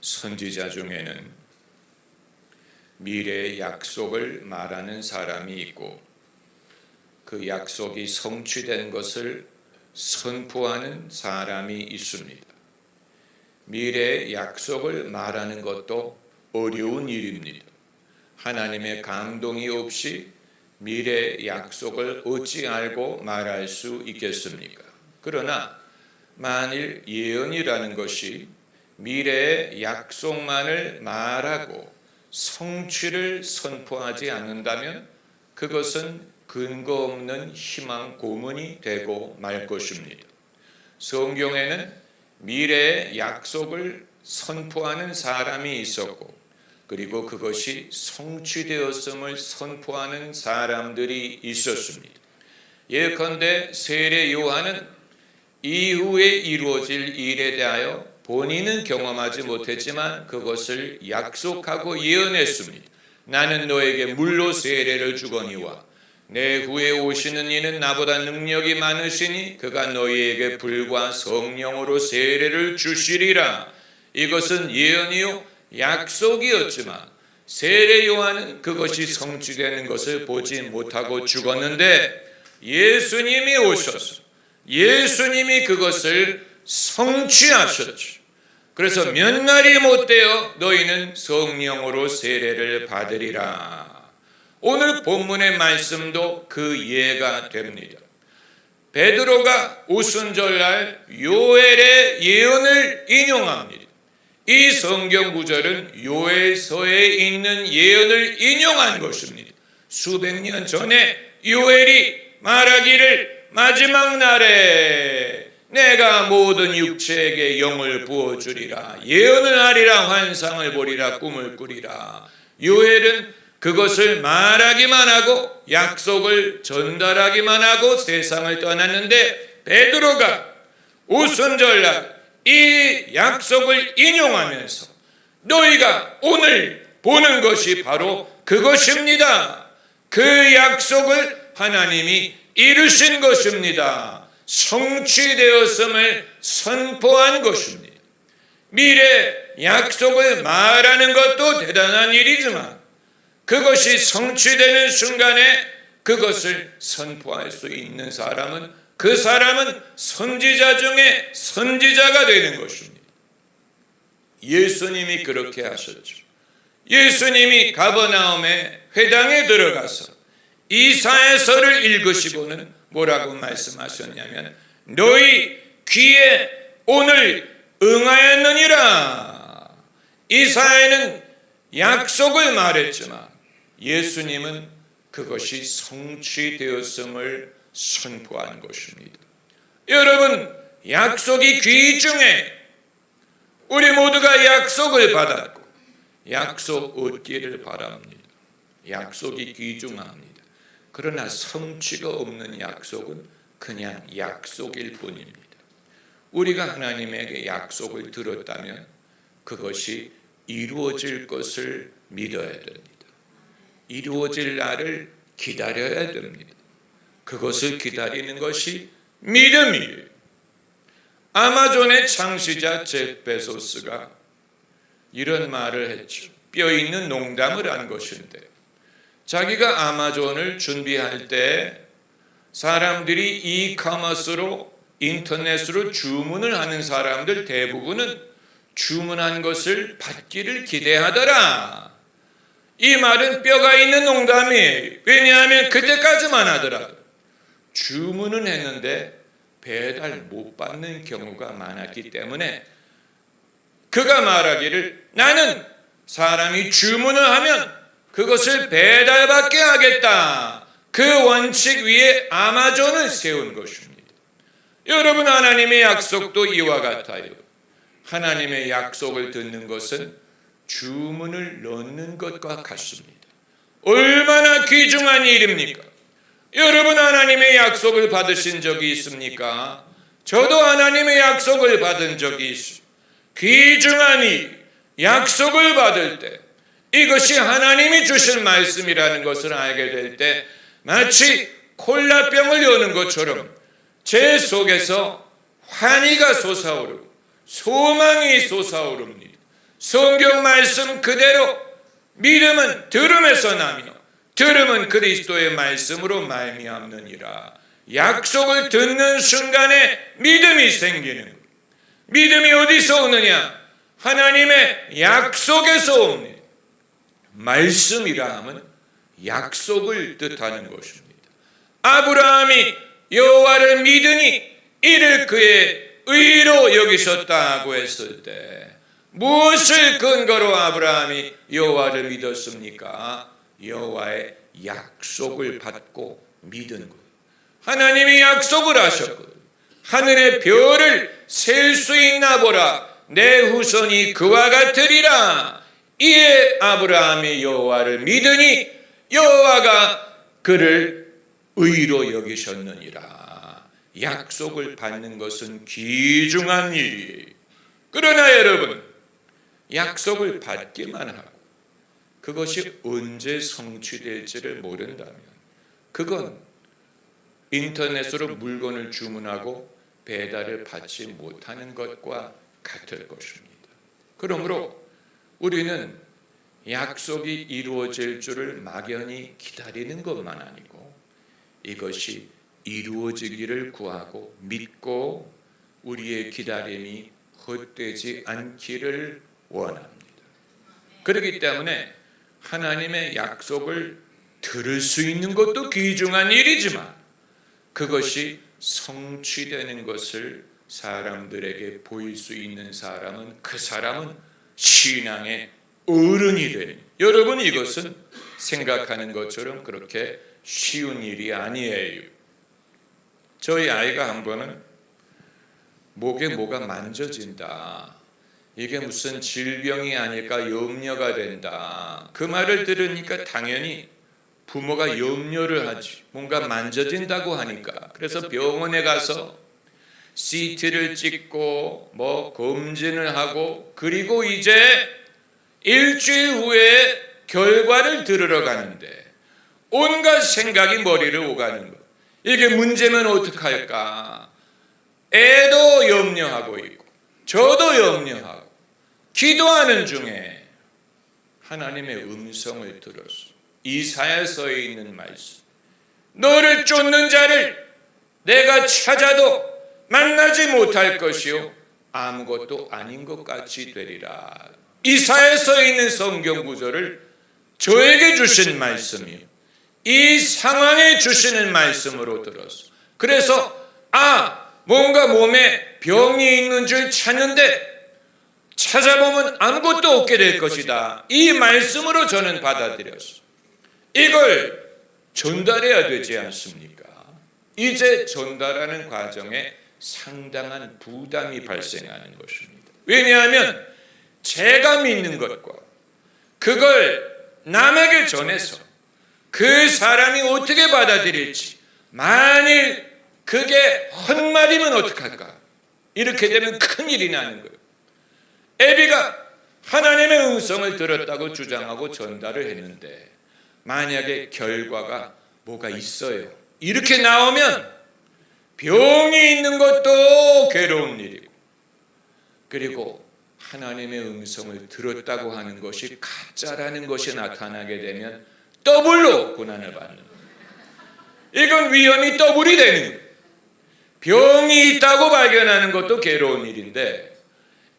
선지자 중에는 미래의 약속을 말하는 사람이 있고 그 약속이 성취된 것을 선포하는 사람이 있습니다. 미래의 약속을 말하는 것도 어려운 일입니다. 하나님의 감동이 없이 미래의 약속을 어찌 알고 말할 수 있겠습니까? 그러나 만일 예언이라는 것이 미래의 약속만을 말하고 성취를 선포하지 않는다면 그것은 근거 없는 희망 고문이 되고 말 것입니다. 성경에는 미래의 약속을 선포하는 사람이 있었고 그리고 그것이 성취되었음을 선포하는 사람들이 있었습니다. 예컨대 세례 요한은 이후에 이루어질 일에 대하여 본인은 경험하지 못했지만 그것을 약속하고 예언했습니다. 나는 너에게 물로 세례를 주거니와 내 후에 오시는 이는 나보다 능력이 많으시니 그가 너희에게 불과 성령으로 세례를 주시리라. 이것은 예언이요 약속이었지만 세례 요한은 그것이 성취되는 것을 보지 못하고 죽었는데 예수님이 오셔서 예수님이 그것을 성취하셨죠. 그래서 몇 날이 못되어 너희는 성령으로 세례를 받으리라. 오늘 본문의 말씀도 그 예가 됩니다. 베드로가 오순절날 요엘의 예언을 인용합니다. 이 성경 구절은 요엘서에 있는 예언을 인용한 것입니다. 수백 년 전에 요엘이 말하기를 마지막 날에 내가 모든 육체에게 영을 부어주리라. 예언을 하리라. 환상을 보리라. 꿈을 꾸리라. 요엘은 그것을 말하기만 하고 약속을 전달하기만 하고 세상을 떠났는데 베드로가 오순절날 이 약속을 인용하면서 너희가 오늘 보는 것이 바로 그것입니다. 그 약속을 하나님이 이루신 것입니다. 성취되었음을 선포한 것입니다. 미래 약속을 말하는 것도 대단한 일이지만 그것이 성취되는 순간에 그것을 선포할 수 있는 사람은 그 사람은 선지자 중에 선지자가 되는 것입니다. 예수님이 그렇게 하셨죠. 예수님이 가버나움의 회당에 들어가서 이사야서를 읽으시고는 뭐라고 말씀하셨냐면 너희 귀에 오늘 응하였느니라. 이사야는 약속을 말했지만 예수님은 그것이 성취되었음을 선포한 것입니다. 여러분, 약속이 귀중해. 우리 모두가 약속을 받았고 약속 얻기를 바랍니다. 약속이 귀중합니다. 그러나 성취가 없는 약속은 그냥 약속일 뿐입니다. 우리가 하나님에게 약속을 들었다면 그것이 이루어질 것을 믿어야 됩니다. 이루어질 날을 기다려야 됩니다. 그것을 기다리는 것이 믿음이에요. 아마존의 창시자 제프 베소스가 이런 말을 했죠. 뼈 있는 농담을 한 것인데 자기가 아마존을 준비할 때 사람들이 이커머스로 인터넷으로 주문을 하는 사람들 대부분은 주문한 것을 받기를 기대하더라. 이 말은 뼈가 있는 농담이에요. 왜냐하면 그때까지만 하더라도 주문은 했는데 배달 못 받는 경우가 많았기 때문에 그가 말하기를 나는 사람이 주문을 하면 그것을 배달받게 하겠다. 그 원칙 위에 아마존을 세운 것입니다. 여러분, 하나님의 약속도 이와 같아요. 하나님의 약속을 듣는 것은 주문을 넣는 것과 같습니다. 얼마나 귀중한 일입니까? 여러분, 하나님의 약속을 받으신 적이 있습니까? 저도 하나님의 약속을 받은 적이 있습니다. 귀중한 일, 약속을 받을 때 이것이 하나님이 주신 말씀이라는 것을 알게 될 때 마치 콜라병을 여는 것처럼 제 속에서 환희가 솟아오르고 소망이 솟아오릅니다. 성경 말씀 그대로 믿음은 들음에서 나며 들음은 그리스도의 말씀으로 말미암느니라. 약속을 듣는 순간에 믿음이 생기는 거예요. 믿음이 어디서 오느냐? 하나님의 약속에서 옵니다. 말씀이라 하면 약속을 뜻하는 것입니다. 아브라함이 여호와를 믿으니 이를 그의 의로 여기셨다고 했을 때 무엇을 근거로 아브라함이 여호와를 믿었습니까? 여호와의 약속을 받고 믿은 거예요. 하나님이 약속을 하셨거든요. 하늘의 별을 셀 수 있나 보라. 내 후손이 그와 같으리라. 이에 아브라함이 여호와를 믿으니 여호와가 그를 의로 여기셨느니라. 약속을 받는 것은 귀중한 일이에요. 그러나 여러분, 약속을 받기만 하고 그것이 언제 성취될지를 모른다면 그건 인터넷으로 물건을 주문하고 배달을 받지 못하는 것과 같을 것입니다. 그러므로 우리는 약속이 이루어질 줄을 막연히 기다리는 것만 아니고 이것이 이루어지기를 구하고 믿고 우리의 기다림이 헛되지 않기를 원합니다. 그렇기 때문에 하나님의 약속을 들을 수 있는 것도 귀중한 일이지만 그것이 성취되는 것을 사람들에게 보일 수 있는 사람은 그 사람은 신앙의 어른이 되는, 여러분 이것은 생각하는 것처럼 그렇게 쉬운 일이 아니에요. 저희 아이가 한 번은 목에 뭐가 만져진다, 이게 무슨 질병이 아닐까 염려가 된다, 그 말을 들으니까 당연히 부모가 염려를 하지. 뭔가 만져진다고 하니까. 그래서 병원에 가서 CT를 찍고 뭐 검진을 하고 그리고 이제 일주일 후에 결과를 들으러 가는데 온갖 생각이 머리를 오가는 거예요. 이게 문제면 어떡할까? 애도 염려하고 있고 저도 염려하고 기도하는 중에 하나님의 음성을 들었어. 이사야서에 있는 말씀, 너를 쫓는 자를 내가 찾아도 만나지 못할 것이요 아무것도 아닌 것 같이 되리라. 이사야서에 있는 성경 구절을 저에게 주신 말씀이요, 이 상황에 주시는 말씀으로 들었어. 그래서 뭔가 몸에 병이 있는 줄 찾는데 찾아보면 아무것도 없게 될 것이다. 이 말씀으로 저는 받아들였어. 이걸 전달해야 되지 않습니까? 이제 전달하는 과정에 상당한 부담이 발생하는 것입니다. 왜냐하면 제가 믿는 것과 그걸 남에게 전해서 그 사람이 어떻게 받아들일지, 만일 그게 헛말이면 어떡할까? 이렇게 되면 큰일이 나는 거예요. 애비가 하나님의 음성을 들었다고 주장하고 전달을 했는데 만약에 결과가 뭐가 있어요, 이렇게 나오면 병이 있는 것도 괴로운 일이고, 그리고 하나님의 음성을 들었다고 하는 것이 가짜라는 것이 나타나게 되면 더블로 고난을 받는 거예요. 이건 위험이 더블이 되는 거예요. 병이 있다고 발견하는 것도 괴로운 일인데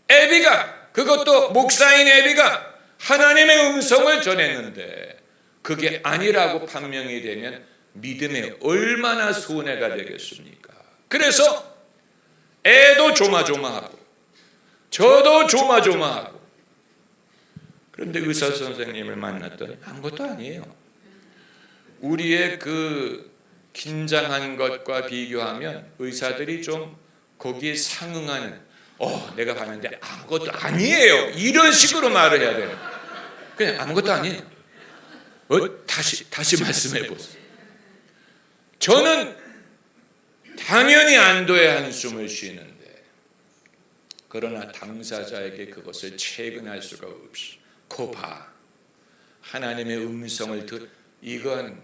애비가, 그것도 목사인 애비가 하나님의 음성을 전했는데 그게 아니라고 판명이 되면 믿음에 얼마나 손해가 되겠습니까? 그래서 애도 조마조마하고 저도 조마조마하고, 그런데 의사 선생님을 만났더니 아무것도 아니에요. 우리의 그 긴장한 것과 비교하면 의사들이 좀 거기에 상응하는, 내가 봤는데 아무것도 아니에요, 이런 식으로 말을 해야 돼요. 그냥 아무것도 아니에요. 다시 말씀해 보세요. 저는 당연히 안도의 한숨을 쉬는데, 그러나 당사자에게 그것을 체근할 수가 없이, 봐, 하나님의 음성을 이건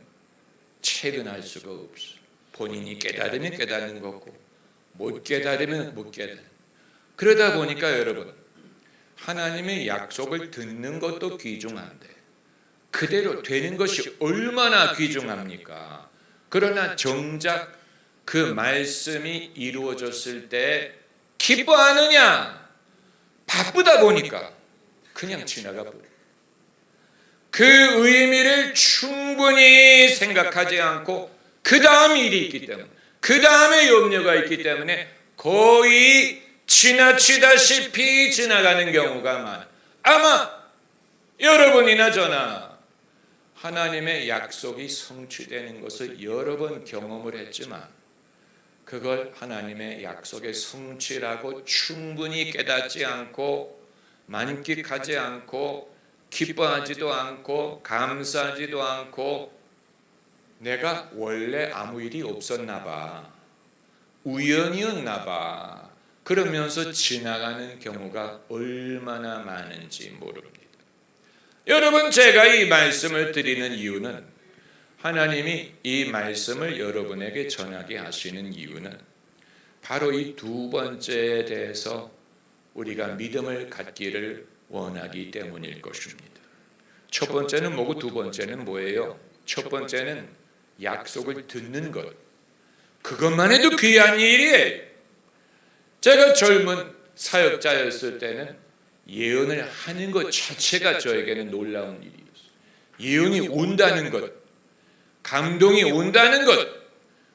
체근할 수가 없어. 본인이 깨달으면 깨닫는 거고 못 깨달으면 못 깨닫는. 그러다 보니까 여러분, 하나님의 약속을 듣는 것도 귀중한데 그대로 되는 것이 얼마나 귀중합니까? 그러나 정작 그 말씀이 이루어졌을 때 기뻐하느냐? 바쁘다 보니까 그냥 지나가 버려. 그 의미를 충분히 생각하지 않고 그 다음 일이 있기 때문에, 그 다음에 염려가 있기 때문에 거의 지나치다시피 지나가는 경우가 많아요. 아마 여러분이나 저나 하나님의 약속이 성취되는 것을 여러 번 경험을 했지만 그걸 하나님의 약속의 성취라고 충분히 깨닫지 않고 만끽하지 않고 기뻐하지도 않고 감사하지도 않고 내가 원래 아무 일이 없었나 봐, 우연이었나 봐, 그러면서 지나가는 경우가 얼마나 많은지 모릅니다. 여러분, 제가 이 말씀을 드리는 이유는 하나님이 이 말씀을 여러분에게 전하게 하시는 이유는 바로 이 두 번째에 대해서 우리가 믿음을 갖기를 원하기 때문일 것입니다. 첫 번째는 뭐고 두 번째는 뭐예요? 첫 번째는 약속을 듣는 것. 그것만 해도 귀한 일이에요. 제가 젊은 사역자였을 때는 예언을 하는 것 자체가 저에게는 놀라운 일이었어요. 예언이 온다는 것, 감동이 온다는 것,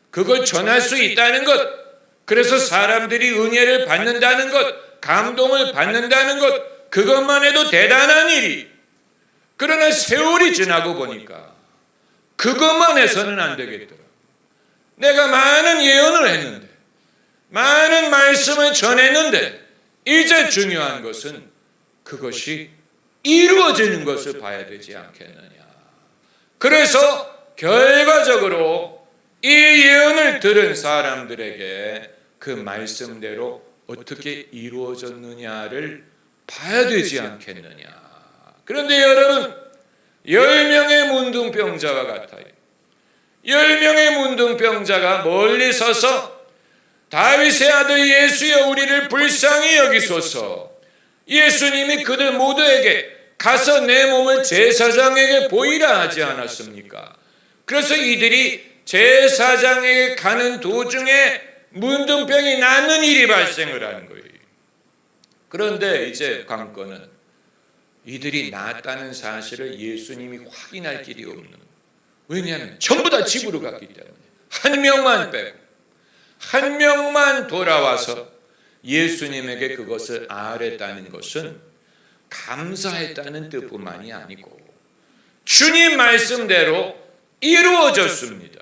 그걸 전할 수 있다는 것, 그래서 사람들이 은혜를 받는다는 것, 감동을 받는다는 것, 그것만 해도 대단한 일이. 그러나 세월이 지나고 보니까 그것만 해서는 안 되겠더라. 내가 많은 예언을 했는데, 많은 말씀을 전했는데 이제 중요한 것은 그것이 이루어지는 것을 봐야 되지 않겠느냐. 그래서 결과적으로 이 예언을 들은 사람들에게 그 말씀대로 어떻게 이루어졌느냐를 봐야 되지 않겠느냐. 그런데 여러분, 10명의 문둥병자와 같아요. 10명의 문둥병자가 멀리 서서 다윗의 아들 예수여 우리를 불쌍히 여기소서. 예수님이 그들 모두에게 가서 내 몸을 제사장에게 보이라 하지 않았습니까? 그래서 이들이 제사장에게 가는 도중에 문둥병이 낫는 일이 발생을 하는 거예요. 그런데 이제 관건은 이들이 낫다는 사실을 예수님이 확인할 길이 없는, 왜냐하면 전부 다 집으로 갔기 때문에 한 명만 빼고 한 명만 돌아와서 예수님에게 그것을 아뢰다는 것은 감사했다는 뜻뿐만이 아니고 주님 말씀대로 이루어졌습니다.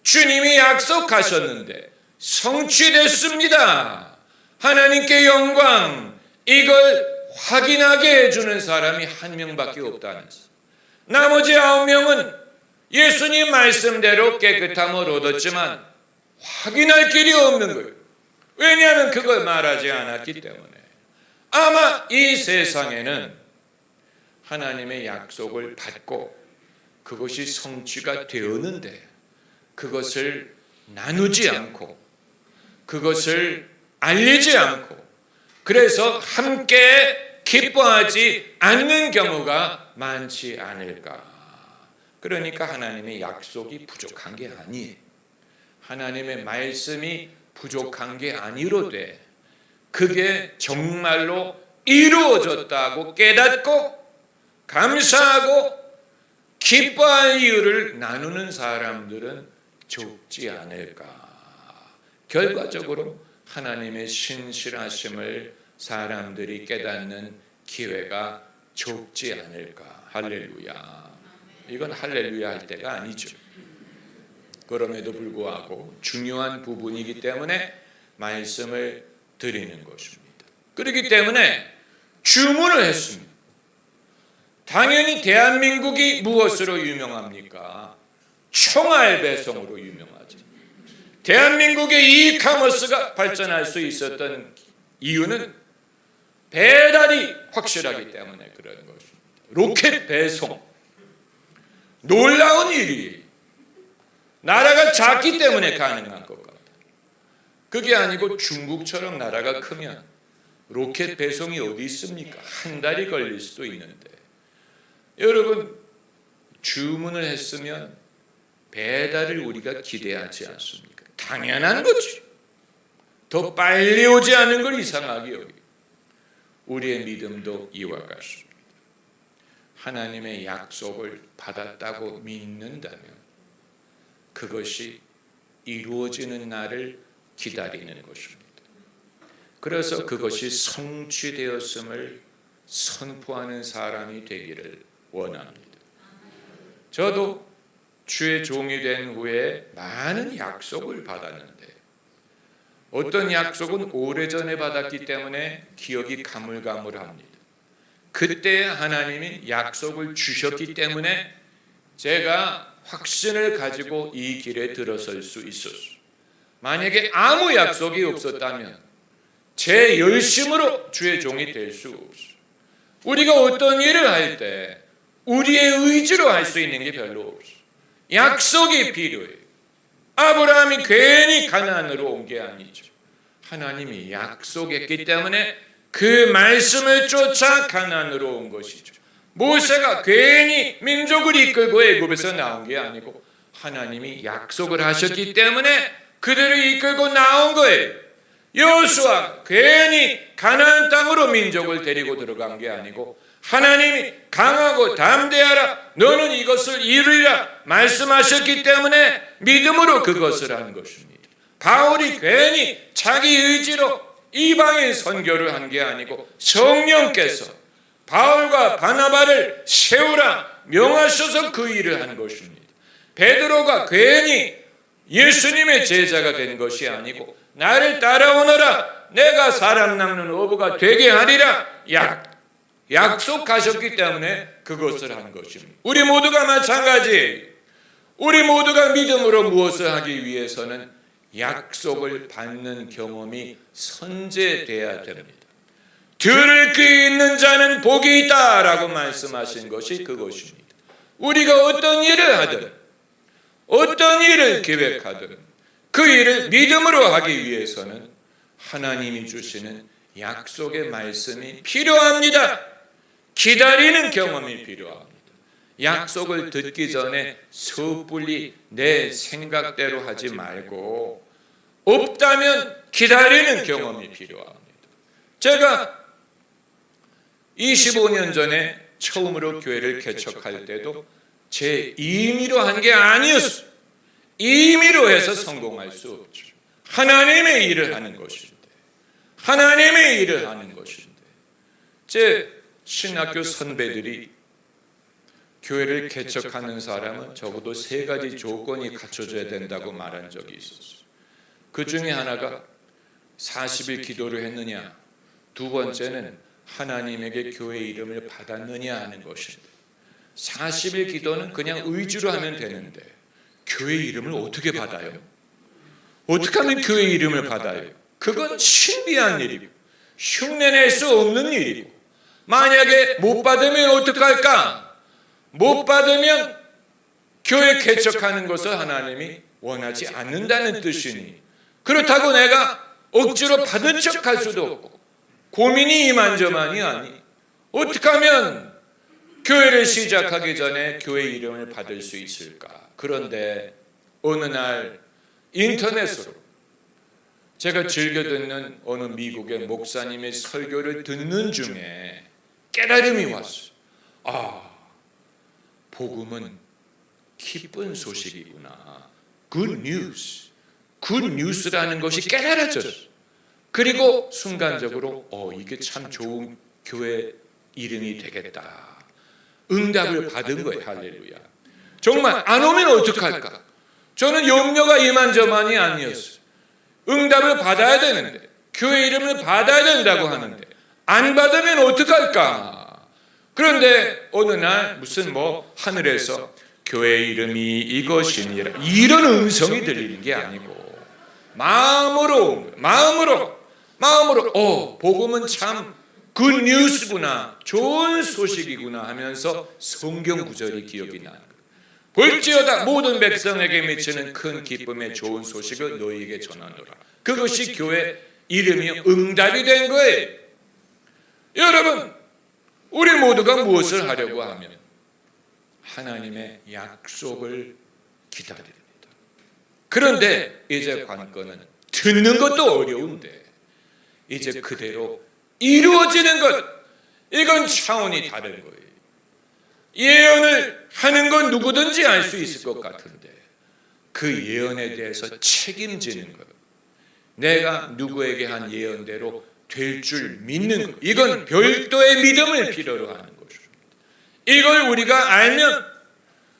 주님이 약속하셨는데 성취됐습니다. 하나님께 영광. 이걸 확인하게 해주는 사람이 한 명밖에 없다는 것. 나머지 9명은 예수님 말씀대로 깨끗함을 얻었지만 확인할 길이 없는 거예요. 왜냐하면 그걸 말하지 않았기 때문에. 아마 이 세상에는 하나님의 약속을 받고 그것이 성취가 되었는데 그것을 나누지 않고 그것을 알리지 않고 그래서 함께 기뻐하지 않는 경우가 많지 않을까. 그러니까 하나님의 약속이 부족한 게 아니에요. 하나님의 말씀이 부족한 게 아니로되 그게 정말로 이루어졌다고 깨닫고 감사하고 기뻐할 이유를 나누는 사람들은 적지 않을까. 결과적으로 하나님의 신실하심을 사람들이 깨닫는 기회가 적지 않을까. 할렐루야. 이건 할렐루야 할 때가 아니죠. 그럼에도 불구하고 중요한 부분이기 때문에 말씀을 드리는 것입니다. 그렇기 때문에 주문을 했습니다. 당연히 대한민국이 무엇으로 유명합니까? 총알 배송으로 유명하죠. 대한민국의 이카머스가 발전할 수 있었던 이유는 배달이 확실하기 때문에 그런 것입니다. 로켓 배송. 놀라운 일이에요. 나라가 작기 때문에 가능한 것 같아요. 그게 아니고 중국처럼 나라가 크면 로켓 배송이 어디 있습니까? 한 달이 걸릴 수도 있는데, 여러분 주문을 했으면 배달을 우리가 기대하지 않습니까? 당연한 거지. 더 빨리 오지 않은 걸 이상하게 여기고, 우리의 믿음도 이와 같습니다. 하나님의 약속을 받았다고 믿는다면 그것이 이루어지는 날을 기다리는 것입니다. 그래서 그것이 성취되었음을 선포하는 사람이 되기를 원합니다. 저도 주의 종이 된 후에 많은 약속을 받았는데, 어떤 약속은 오래전에 받았기 때문에 기억이 가물가물합니다. 그때 하나님이 약속을 주셨기 때문에 제가 확신을 가지고 이 길에 들어설 수 있었어요. 만약에 아무 약속이 없었다면 제 열심으로 주의 종이 될 수 없어요. 우리가 어떤 일을 할 때 우리의 의지로 할 수 있는 게 별로 없어요. 약속이 필요해요. 아브라함이 괜히 가나안으로 온 게 아니죠. 하나님이 약속했기 때문에 그 말씀을 쫓아 가나안으로 온 것이죠. 모세가 괜히 민족을 이끌고 애굽에서 나온 게 아니고 하나님이 약속을 하셨기 때문에 그들을 이끌고 나온 거예요. 여호수아 괜히 가나안 땅으로 민족을 데리고 들어간 게 아니고 하나님이 강하고 담대하라, 너는 이것을 이루리라 말씀하셨기 때문에 믿음으로 그것을 한 것입니다. 바울이 괜히 자기 의지로 이방인 선교를 한 게 아니고 성령께서 바울과 바나바를 세우라 명하셔서 그 일을 한 것입니다. 베드로가 괜히 예수님의 제자가 된 것이 아니고 나를 따라오너라 내가 사람 낚는 어부가 되게 하리라 약속하셨기 때문에 그것을 한 것입니다. 우리 모두가 마찬가지예요. 우리 모두가 믿음으로 무엇을 하기 위해서는 약속을 받는 경험이 선제돼야 됩니다. 들을 귀 있는 자는 복이 있다라고 말씀하신 것이 그것입니다. 우리가 어떤 일을 하든 어떤 일을 계획하든 그 일을 믿음으로 하기 위해서는 하나님이 주시는 약속의 말씀이 필요합니다. 기다리는 경험이 필요합니다. 약속을 듣기 전에 섣불리 내 생각대로 하지 말고 없다면 기다리는 경험이 필요합니다. 제가 25년 전에 처음으로 교회를 개척할 때도 제 임의로 한 게 아니었어요. 임의로 해서 성공할 수 없죠. 하나님의 일을 하는 것인데, 하나님의 일을 하는 것인데, 제 신학교 선배들이 교회를 개척하는 사람은 적어도 3가지 조건이 갖춰져야 된다고 말한 적이 있었어요. 그 중에 하나가 40일 기도를 했느냐, 두 번째는 하나님에게 교회 이름을 받았느냐 하는 것인데, 40일 기도는 그냥 의지로 하면 되는데 교회 이름을 어떻게 받아요? 어떻게 하면 교회 이름을 받아요? 그건 신비한 일이고 흉내낼 수 없는 일이고, 만약에 못 받으면 어떡할까? 못 받으면 교회 개척하는 것을 하나님이 원하지 않는다는 뜻이니, 그렇다고 내가 억지로 받은 척할 수도 없고 고민이 이만저만이 아니, 어떻게 하면 교회를 시작하기 전에 교회 이름을 받을 수 있을까? 그런데 어느 날 인터넷으로 제가 즐겨 듣는 어느 미국의 목사님의 설교를 듣는 중에 깨달음이 왔어요. 아, 복음은 기쁜 소식이구나. Good news. Good news라는 것이 깨달아졌어요. 그리고 순간적으로 이게 참 좋은 교회 이름이 되겠다. 응답을 받은 거예요. 할렐루야. 정말 안 오면 어떡할까? 저는 염려가 이만저만이 아니었어요. 응답을 받아야 되는데, 교회 이름을 받아야 된다고 하는데 안 받으면 어떡할까? 그런데 어느 날 무슨 하늘에서 교회 이름이 이것이니라 이런 음성이 들리는 게 아니고 마음으로 복음은 참 굿뉴스구나, 좋은 소식이구나 하면서 성경 구절이 기억이 나는 거예요. 볼지어다 모든 백성에게 미치는 큰 기쁨의 좋은 소식을 너희에게 전하노라. 그것이 교회 이름이 응답이 된 거예요. 여러분, 우리 모두가 무엇을 하려고 하면 하나님의 약속을 기다립니다. 그런데 이제 관건은 듣는 것도 어려운데 이제 그대로 이루어지는 것, 이건 차원이 다른 거예요. 예언을 하는 건 누구든지 알 수 있을 것 같은데 그 예언에 대해서 책임지는 것, 내가 누구에게 한 예언대로 될 줄 믿는 것, 이건 별도의 믿음을 필요로 하는 것입니다. 이걸 우리가 알면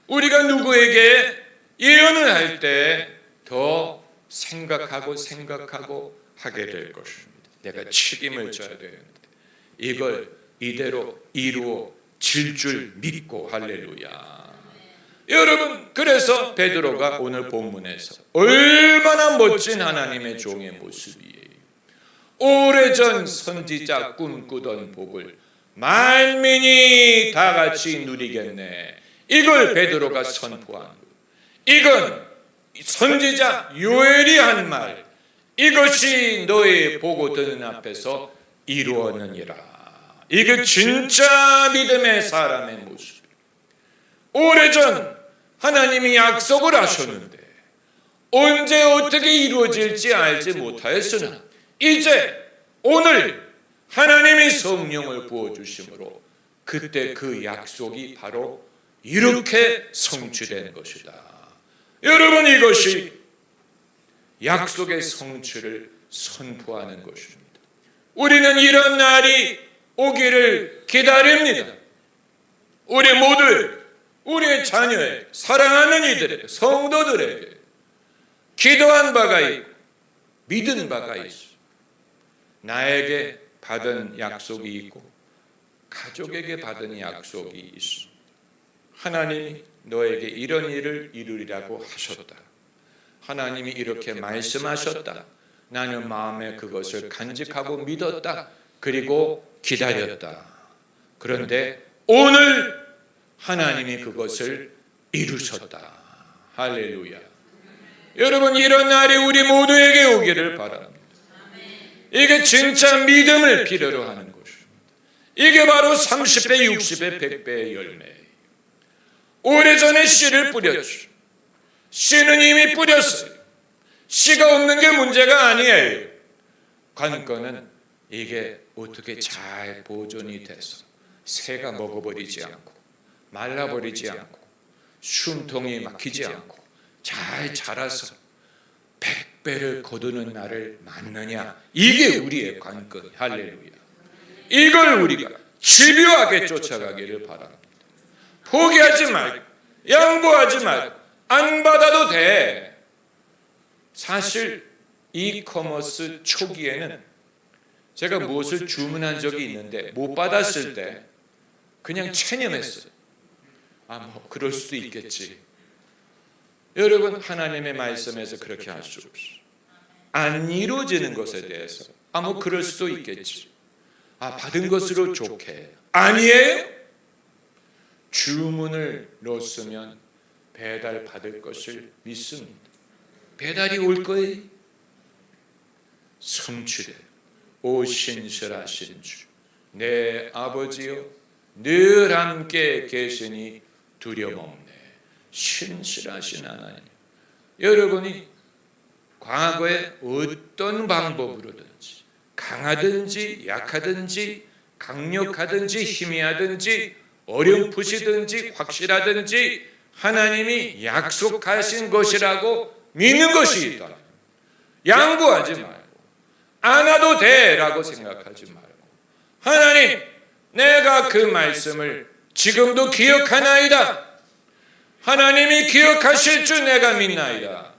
우리가 누구에게 예언을 할 때 더 생각하고 하게 될 것입니다. 내가 책임을 져야 되는데 이걸 이대로 이루어질 줄 믿고. 할렐루야. 여러분, 그래서 베드로가 오늘 본문에서 얼마나 멋진 하나님의 종의 모습이에요. 오래전 선지자 꿈꾸던 복을 만민이 다 같이 누리겠네. 이걸 베드로가 선포한 거예요. 이건 선지자 요엘이 한 말, 이것이 너의 보고 듣는 앞에서 이루었느니라. 이게 진짜 믿음의 사람의 모습. 오래전 하나님이 약속을 하셨는데 언제 어떻게 이루어질지 알지 못하였으나 이제 오늘 하나님이 성령을 부어주심으로 그때 그 약속이 바로 이렇게 성취된 것이다. 여러분, 이것이 약속의 성취를 선포하는 것입니다. 우리는 이런 날이 오기를 기다립니다. 우리 모두, 우리의 자녀에게, 사랑하는 이들에게, 성도들에게 기도한 바가 있고 믿은 바가 있어. 나에게 받은 약속이 있고 가족에게 받은 약속이 있어. 하나님이 너에게 이런 일을 이루리라고 하셨다. 하나님이 이렇게 말씀하셨다. 나는 마음에 그것을 간직하고 믿었다. 그리고 기다렸다. 그런데 오늘 하나님이 그것을 이루셨다. 할렐루야. 여러분, 이런 날이 우리 모두에게 오기를 바랍니다. 이게 진짜 믿음을 필요로 하는 것입니다. 이게 바로 30배, 60배, 100배의 열매예요. 오래전에 씨를 뿌렸죠. 씨는 이미 뿌렸어요. 씨가 없는 게 문제가 아니에요. 관건은 이게 어떻게 잘 보존이 돼서 새가 먹어버리지 않고 말라버리지 않고 숨통이 막히지 않고 잘 자라서 100배를 거두는 날을 맞느냐. 이게 우리의 관건. 할렐루야. 이걸 우리가 집요하게 쫓아가기를 바랍니다. 포기하지 말고 양보하지 말고 안 받아도 돼. 사실 이커머스 초기에는 제가 무엇을 주문한 적이 있는데 못 받았을 때 그냥 체념했어요. 뭐 그럴 수도 있겠지. 여러분, 하나님의 말씀에서 그렇게 할 수 없어요. 안 이루어지는 것에 대해서 뭐 그럴 수도 있겠지. 받은 것으로 좋게. 아니에요. 주문을 넣었으면 배달 받을 것을 믿습니다. 배달이 올 거예요. 성취돼. 오 신실하신 주, 내 아버지여, 늘 함께 계시니 두려움 없네. 신실하신 하나님. 여러분이 과거에 어떤 방법으로든지 강하든지 약하든지 강력하든지 희미하든지 어렴풋이든지 확실하든지 하나님이 약속하신 것이라고 믿는 것이 있다. 양보하지 말고 안 와도 돼라고 생각하지 말고 하나님, 내가 그 말씀을 지금도 기억하나이다. 하나님이 기억하실 줄 내가 믿나이다.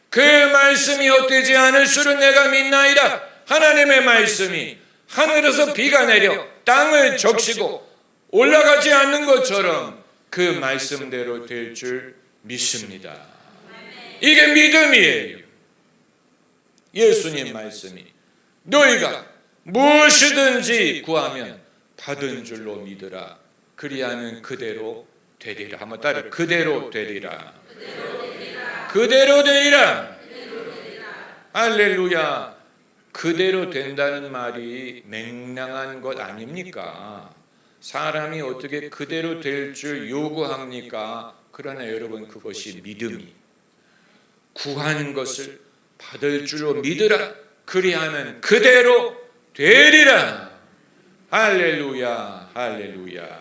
그 말씀이 헛되지 않을 줄은 내가 믿나이다. 하나님의 말씀이 하늘에서 비가 내려 땅을 적시고 올라가지 않는 것처럼 그 말씀대로 될 줄 믿습니다. 이게 믿음이에요. 예수님 말씀이 너희가 무엇이든지 구하면 받은 줄로 믿으라. 그리하면 그대로 되리라. 한번 따라. 그대로 되리라. 그대로 되리라. 할렐루야. 그대로 된다는 말이 맹랑한 것 아닙니까? 사람이 어떻게 그대로 될 줄 요구합니까? 그러나 여러분, 그것이 믿음이 구하는 것을 받을 줄로 믿으라. 그리하면 그대로 되리라. 할렐루야, 할렐루야.